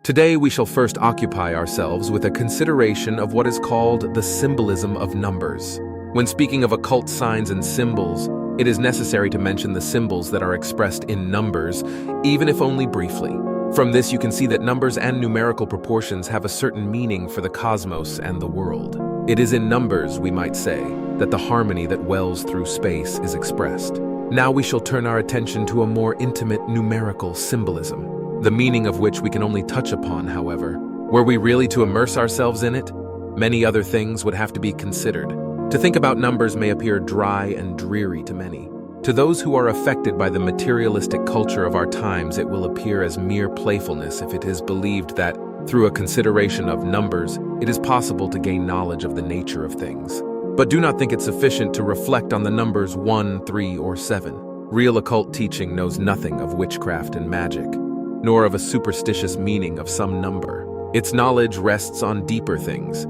Today we shall first occupy ourselves with a consideration of what is called the symbolism of numbers. When speaking of occult signs and symbols, it is necessary to mention the symbols that are expressed in numbers, even if only briefly. From this you can see that numbers and numerical proportions have a certain meaning for the cosmos and the world. It is in numbers, we might say, that the harmony that wells through space is expressed. Now we shall turn our attention to a more intimate numerical symbolism, the meaning of which we can only touch upon, however. Were we really to immerse ourselves in it, many other things would have to be considered. To think about numbers may appear dry and dreary to many. To those who are affected by the materialistic culture of our times, it will appear as mere playfulness if it is believed that, through a consideration of numbers, it is possible to gain knowledge of the nature of things. But do not think it sufficient to reflect on the numbers 1, 3, or 7. Real occult teaching knows nothing of witchcraft and magic, nor of a superstitious meaning of some number. Its knowledge rests on deeper things,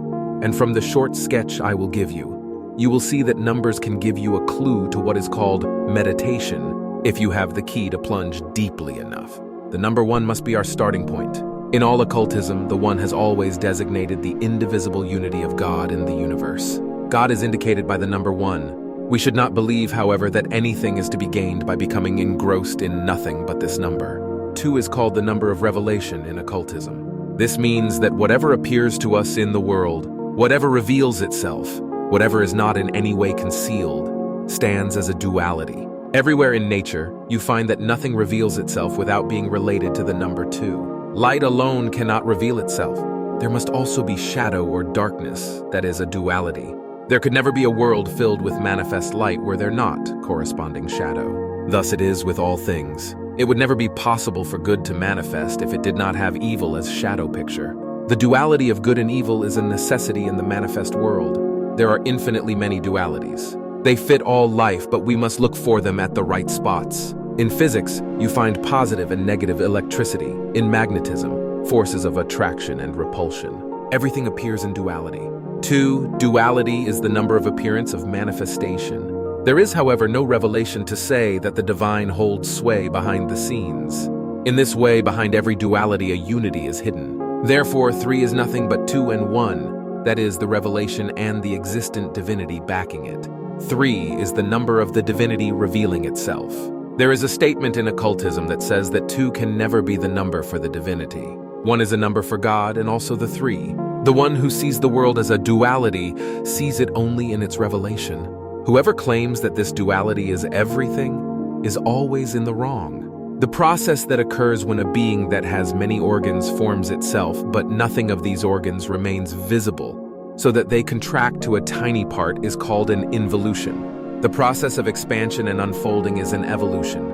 and from the short sketch I will give you will see that numbers can give you a clue to what is called meditation if you have the key to plunge deeply enough. The number 1 must be our starting point. In all occultism, the 1 has always designated the indivisible unity of God in the universe. God is indicated by the number 1. We should not believe, however, that anything is to be gained by becoming engrossed in nothing but this number. 2 is called the number of revelation in occultism. This means that whatever appears to us in the world, whatever reveals itself, whatever is not in any way concealed, stands as a duality. Everywhere in nature, you find that nothing reveals itself without being related to the number 2. Light alone cannot reveal itself. There must also be shadow or darkness, that is a duality. There could never be a world filled with manifest light where there not corresponding shadow. Thus it is with all things. It would never be possible for good to manifest if it did not have evil as shadow picture. The duality of good and evil is a necessity in the manifest world. There are infinitely many dualities. They fit all life, but we must look for them at the right spots. In physics, you find positive and negative electricity. In magnetism, forces of attraction and repulsion. Everything appears in duality. 2, duality is the number of appearance of manifestation. There is, however, no revelation to say that the divine holds sway behind the scenes. In this way, behind every duality, a unity is hidden. Therefore, 3 is nothing but 2 and 1. That is, the revelation and the existent divinity backing it. 3 is the number of the divinity revealing itself. There is a statement in occultism that says that 2 can never be the number for the divinity. 1 is a number for God and also the 3. The one who sees the world as a duality sees it only in its revelation. Whoever claims that this duality is everything is always in the wrong. The process that occurs when a being that has many organs forms itself, but nothing of these organs remains visible, so that they contract to a tiny part, is called an involution. The process of expansion and unfolding is an evolution.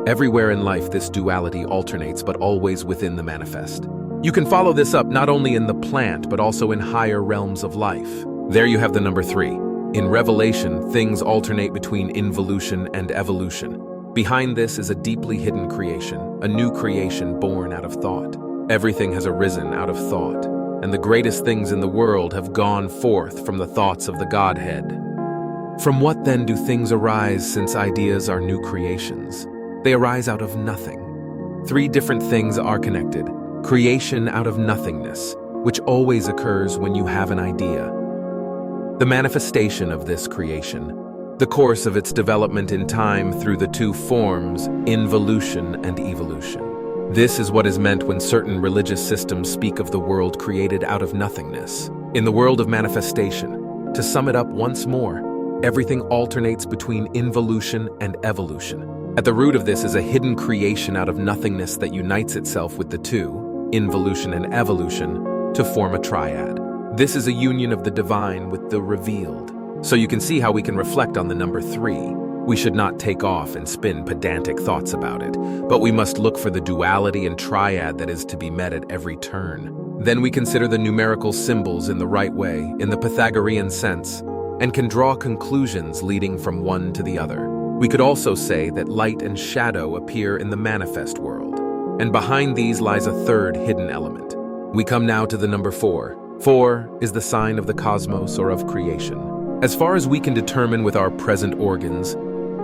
Everywhere in life this duality alternates, but always within the manifest. You can follow this up not only in the plant, but also in higher realms of life. There you have the number 3. In revelation, things alternate between involution and evolution. Behind this is a deeply hidden creation, a new creation born out of thought. Everything has arisen out of thought, and the greatest things in the world have gone forth from the thoughts of the Godhead. From what then do things arise, since ideas are new creations? They arise out of nothing. 3 different things are connected. Creation out of nothingness, which always occurs when you have an idea. The manifestation of this creation, the course of its development in time through the 2 forms, involution and evolution. This is what is meant when certain religious systems speak of the world created out of nothingness. In the world of manifestation, to sum it up once more, everything alternates between involution and evolution. At the root of this is a hidden creation out of nothingness that unites itself with the 2, involution and evolution, to form a triad. This is a union of the divine with the revealed. So you can see how we can reflect on the number 3. We should not take off and spin pedantic thoughts about it, but we must look for the duality and triad that is to be met at every turn. Then we consider the numerical symbols in the right way, in the Pythagorean sense, and can draw conclusions leading from one to the other. We could also say that light and shadow appear in the manifest world, and behind these lies a third hidden element. We come now to the number 4. 4 is the sign of the cosmos or of creation. As far as we can determine with our present organs,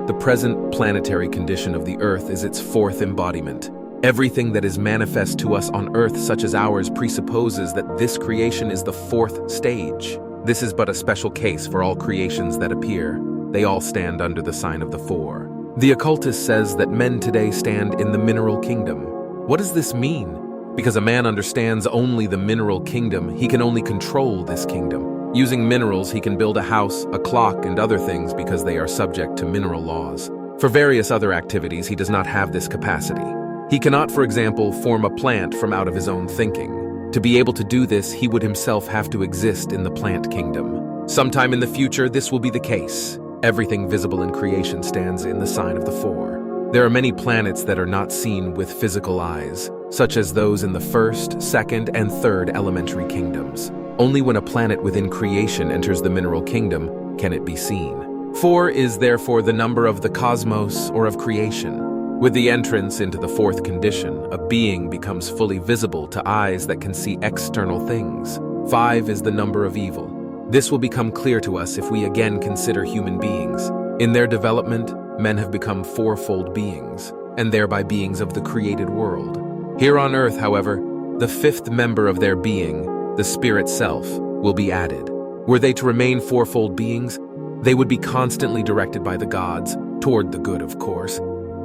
The present planetary condition of the Earth is its fourth embodiment. Everything that is manifest to us on Earth, such as ours, presupposes that this creation is the fourth stage. This is but a special case for all creations that appear. They all stand under the sign of the four. The occultist says that men today stand in the mineral kingdom. What does this mean? Because a man understands only the mineral kingdom, he can only control this kingdom. Using minerals, he can build a house, a clock, and other things because they are subject to mineral laws. For various other activities, he does not have this capacity. He cannot, for example, form a plant from out of his own thinking. To be able to do this, he would himself have to exist in the plant kingdom. Sometime in the future, this will be the case. Everything visible in creation stands in the sign of the four. There are many planets that are not seen with physical eyes, such as those in the first, second, and third elementary kingdoms. Only when a planet within creation enters the mineral kingdom can it be seen. 4 is therefore the number of the cosmos or of creation. With the entrance into the fourth condition, a being becomes fully visible to eyes that can see external things. 5 is the number of evil. This will become clear to us if we again consider human beings. In their development, men have become fourfold beings, and thereby beings of the created world. Here on Earth, however, the fifth member of their being, the spirit self, will be added. Were they to remain fourfold beings, they would be constantly directed by the gods, toward the good, of course,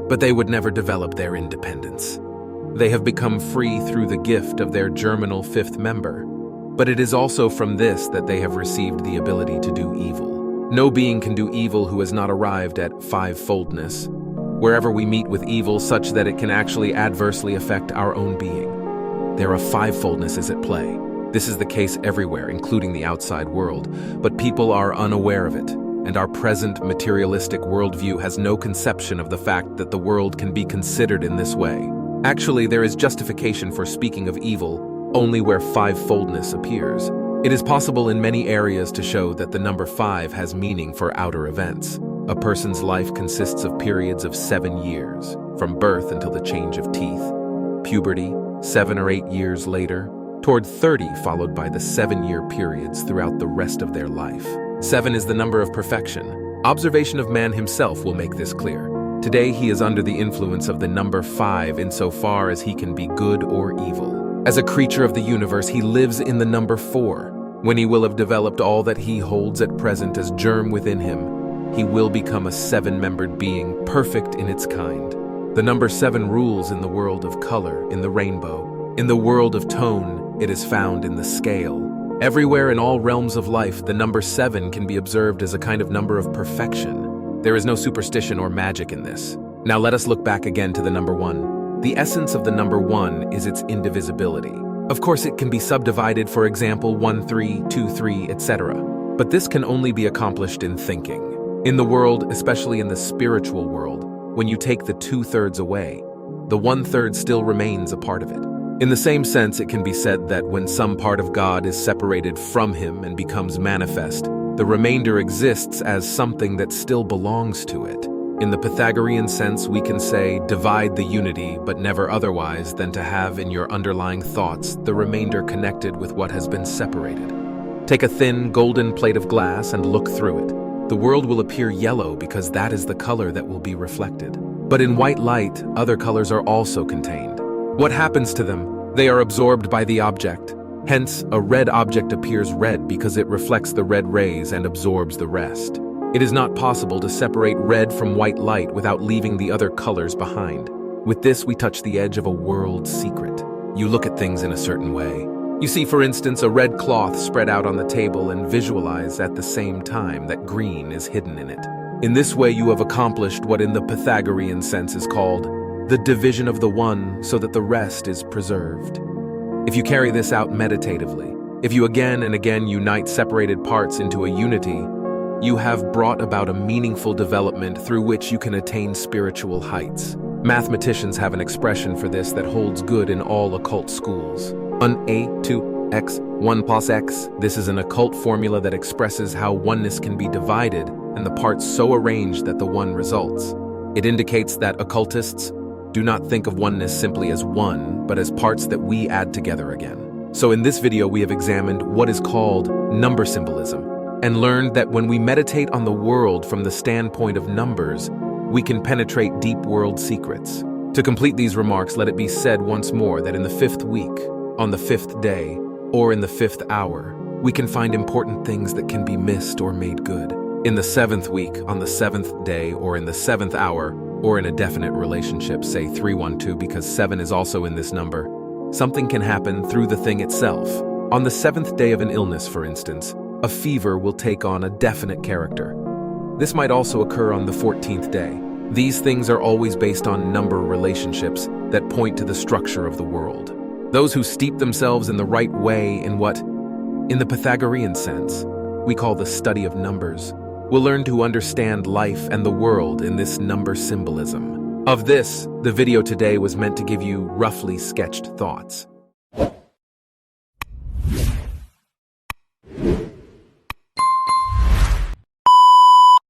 but they would never develop their independence. They have become free through the gift of their germinal fifth member, but it is also from this that they have received the ability to do evil. No being can do evil who has not arrived at fivefoldness. Wherever we meet with evil such that it can actually adversely affect our own being, there are fivefoldness is at play. This is the case everywhere, including the outside world, but people are unaware of it. And our present materialistic worldview has no conception of the fact that the world can be considered in this way. Actually, there is justification for speaking of evil only where fivefoldness appears. It is possible in many areas to show that the number 5 has meaning for outer events. A person's life consists of periods of 7 years, from birth until the change of teeth, puberty, 7 or 8 years later, toward 30, followed by the 7-year periods throughout the rest of their life. 7 is the number of perfection. Observation of man himself will make this clear. Today he is under the influence of the number 5 insofar as he can be good or evil. As a creature of the universe, he lives in the number 4. When he will have developed all that he holds at present as germ within him, he will become a 7-membered being, perfect in its kind. The number 7 rules in the world of color, in the rainbow. In the world of tone, it is found in the scale. Everywhere in all realms of life, the number 7 can be observed as a kind of number of perfection. There is no superstition or magic in this. Now let us look back again to the number 1. The essence of the number 1 is its indivisibility. Of course, it can be subdivided, for example, 1, 3, 2, 3, etc. But this can only be accomplished in thinking. In the world, especially in the spiritual world, when you take the 2/3 away, the 1/3 still remains a part of it. In the same sense, it can be said that when some part of God is separated from him and becomes manifest, the remainder exists as something that still belongs to it. In the Pythagorean sense, we can say, divide the unity, but never otherwise than to have in your underlying thoughts the remainder connected with what has been separated. Take a thin, golden plate of glass and look through it. The world will appear yellow because that is the color that will be reflected. But in white light, other colors are also contained. What happens to them? They are absorbed by the object. Hence, a red object appears red because it reflects the red rays and absorbs the rest. It is not possible to separate red from white light without leaving the other colors behind. With this, we touch the edge of a world secret. You look at things in a certain way. You see, for instance, a red cloth spread out on the table and visualize at the same time that green is hidden in it. In this way, you have accomplished what in the Pythagorean sense is called the division of the one so that the rest is preserved. If you carry this out meditatively, if you again and again unite separated parts into a unity, you have brought about a meaningful development through which you can attain spiritual heights. Mathematicians have an expression for this that holds good in all occult schools. A 2 x 1 plus x. This is an occult formula that expresses how oneness can be divided and the parts so arranged that the one results. It indicates that occultists do not think of oneness simply as one, but as parts that we add together again. So in this video, we have examined what is called number symbolism and learned that when we meditate on the world from the standpoint of numbers, we can penetrate deep world secrets. To complete these remarks, let it be said once more that in the 5th week, on the 5th day, or in the 5th hour, we can find important things that can be missed or made good. In the 7th week, on the 7th day, or in the 7th hour, or in a definite relationship, say 312 because 7 is also in this number, something can happen through the thing itself. On the 7th day of an illness, for instance, a fever will take on a definite character. This might also occur on the 14th day. These things are always based on number relationships that point to the structure of the world. Those who steep themselves in the right way in the Pythagorean sense, we call the study of numbers, will learn to understand life and the world in this number symbolism. Of this, the video today was meant to give you roughly sketched thoughts.